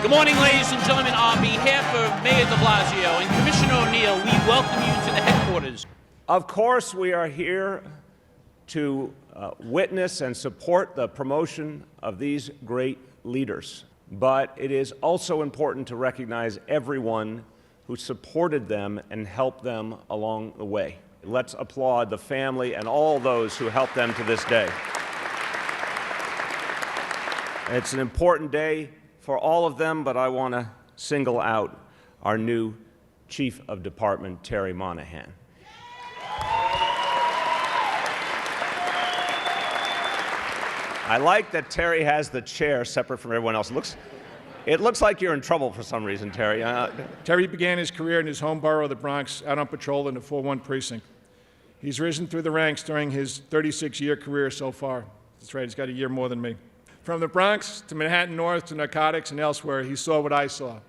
Good morning, ladies and gentlemen. On behalf of Mayor de Blasio and Commissioner O'Neill, we welcome you to the headquarters. Of course, we are here to witness and support the promotion of these great leaders. But it is also important to recognize everyone who supported them and helped them along the way. Let's applaud the family and all those who helped them to this day. It's an important day for all of them, but I want to single out our new Chief of Department, Terry Monahan. I like that Terry has the chair separate from everyone else. It looks like you're in trouble for some reason, Terry. Terry began his career in his home borough of the Bronx, out on patrol in the 4-1 precinct. He's risen through the ranks during his 36-year career so far. That's right, he's got a year more than me. From the Bronx to Manhattan North to narcotics and elsewhere, he saw what I saw,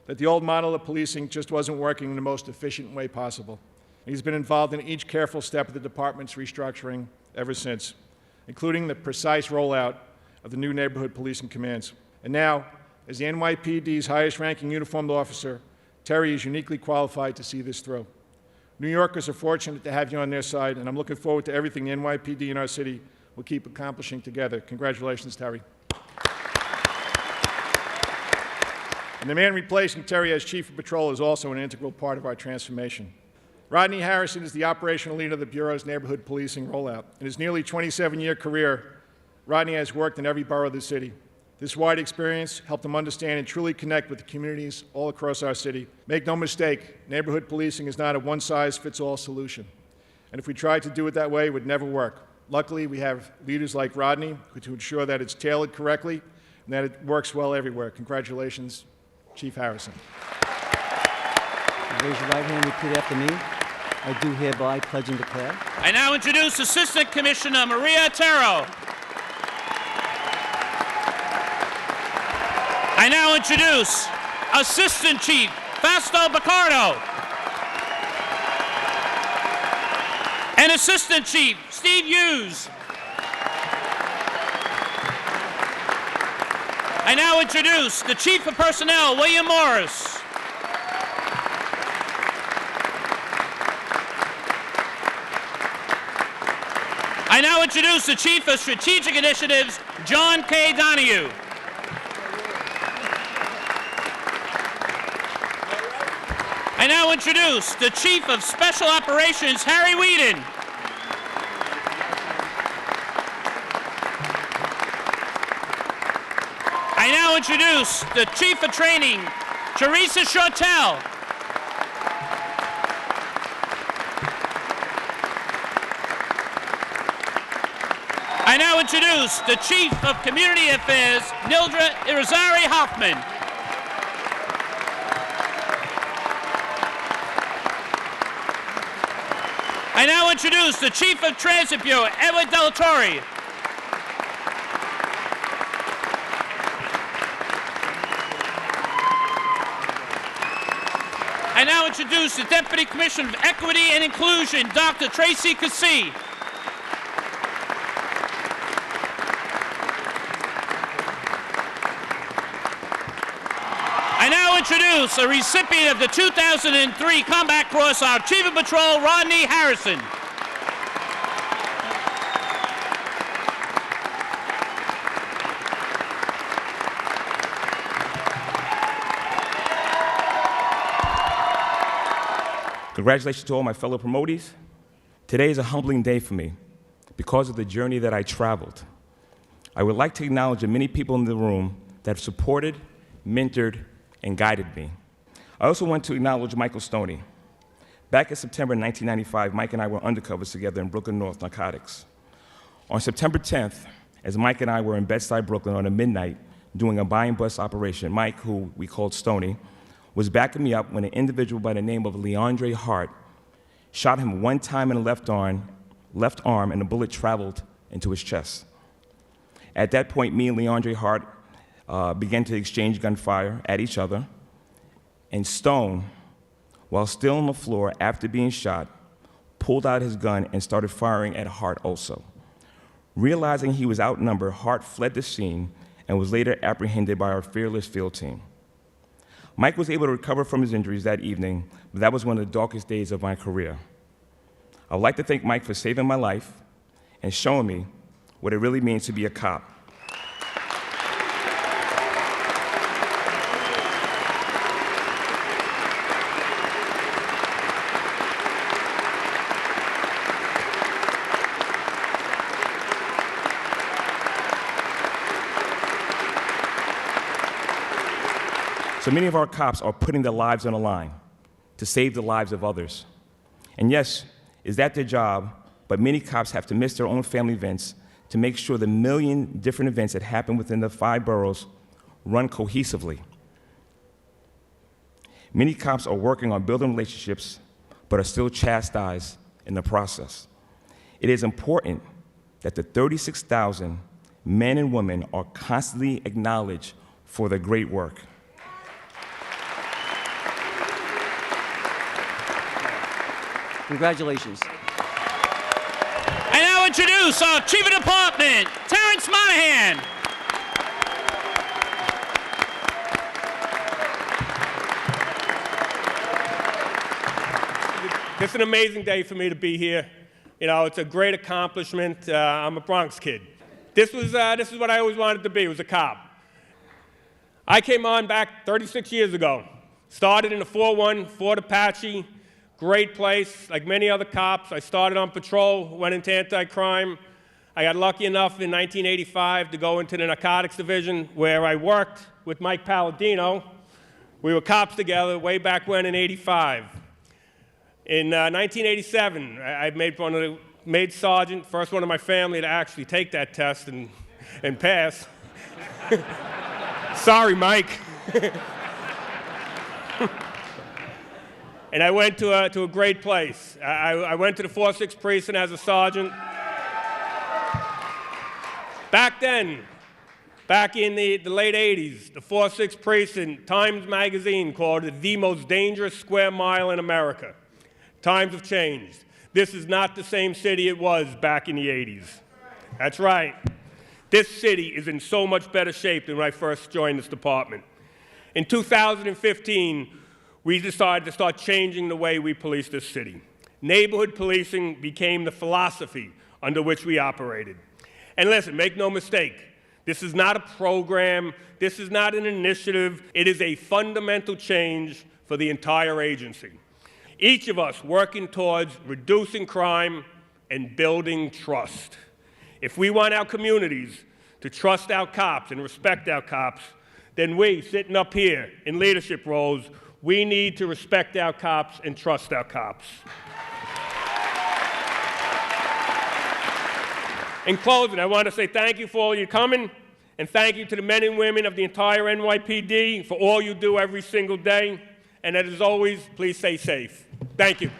that the old model of policing just wasn't working in the most efficient way possible. He's been involved in each careful step of the department's restructuring ever since, including the precise rollout of the new neighborhood policing commands. And now, as the NYPD's highest-ranking uniformed officer, Terry is uniquely qualified to see this through. New Yorkers are fortunate to have you on their side, and I'm looking forward to everything the NYPD in our city will keep accomplishing together. Congratulations, Terry. And the man replacing Terry as Chief of Patrol is also an integral part of our transformation. Rodney Harrison is the operational leader of the Bureau's neighborhood policing rollout. In his nearly 27-year career, Rodney has worked in every borough of the city. This wide experience helped him understand and truly connect with the communities all across our city. Make no mistake, neighborhood policing is not a one-size-fits-all solution. And if we tried to do it that way, it would never work. Luckily, we have leaders like Rodney to ensure that it's tailored correctly and that it works well everywhere. Congratulations, Chief Harrison. Raise your right hand and repeat after me. I do hereby pledge and declare. I now introduce Assistant Commissioner Maria Otero. I now introduce Assistant Chief Fausto Baccardo and Assistant Chief Steve Hughes. I now introduce the Chief of Personnel, William Morris. I now introduce the Chief of Strategic Initiatives, John K. Donahue. I now introduce the Chief of Special Operations, Harry WEDIN. I now introduce the Chief of Training, Teresa Shortell. I now introduce the Chief of Community Affairs, Nildra Irizarry Hoffman. I now introduce the Chief of Transit Bureau, Edward DELATORRE. I now introduce the Deputy Commissioner of Equity and Inclusion, Dr. Tracy Cassee. I now introduce a recipient of the 2003 Combat Cross, our Chief of Patrol, Rodney Harrison. Congratulations to all my fellow promotees. Today is a humbling day for me because of the journey that I traveled. I would like to acknowledge the many people in the room that have supported, mentored, and guided me. I also want to acknowledge Michael Stoney. Back in September 1995, Mike and I were undercovers together in Brooklyn North Narcotics. On September 10th, as Mike and I were in Bed-Stuy, Brooklyn on a midnight doing a buy and bust operation, Mike, who we called Stoney, was backing me up when an individual by the name of Leandre Hart shot him one time in the left arm, and the bullet traveled into his chest. At that point, me and Leandre Hart began to exchange gunfire at each other, and Stone, while still on the floor after being shot, pulled out his gun and started firing at Hart also. Realizing he was outnumbered, Hart fled the scene and was later apprehended by our fearless field team. Mike was able to recover from his injuries that evening, but that was one of the darkest days of my career. I would like to thank Mike for saving my life and showing me what it really means to be a cop. So many of our cops are putting their lives on the line to save the lives of others. And yes, is that their job? But many cops have to miss their own family events to make sure the million different events that happen within the 5 boroughs run cohesively. Many cops are working on building relationships, but are still chastised in the process. It is important that the 36,000 men and women are constantly acknowledged for their great work. Congratulations. I now introduce our Chief of Department, Terence Monahan. It's an amazing day for me to be here. You know, it's a great accomplishment. I'm a Bronx kid. This is what I always wanted to be, was a cop. I came on back 36 years ago. Started in the 4-1 Fort Apache. Great place, like many other cops. I started on patrol, went into anti-crime. I got lucky enough in 1985 to go into the narcotics division, where I worked with Mike Palladino. We were cops together way back when in '85. In 1987, I made sergeant, first one in my family to actually take that test and pass. Sorry, Mike. And I went to a great place. I went to the 4-6 precinct as a sergeant. Back then, back in the late 80s, the 4-6 precinct, Times Magazine called it the most dangerous square mile in America. Times have changed. This is not the same city it was back in the 80s. That's right. This city is in so much better shape than when I first joined this department. In 2015, we decided to start changing the way we police this city. Neighborhood policing became the philosophy under which we operated. And listen, make no mistake, this is not a program, this is not an initiative, it is a fundamental change for the entire agency. Each of us working towards reducing crime and building trust. If we want our communities to trust our cops and respect our cops, then we, sitting up here in leadership roles, we need to respect our cops and trust our cops. In closing, I want to say thank you for all you coming, and thank you to the men and women of the entire NYPD for all you do every single day. And as always, please stay safe. Thank you.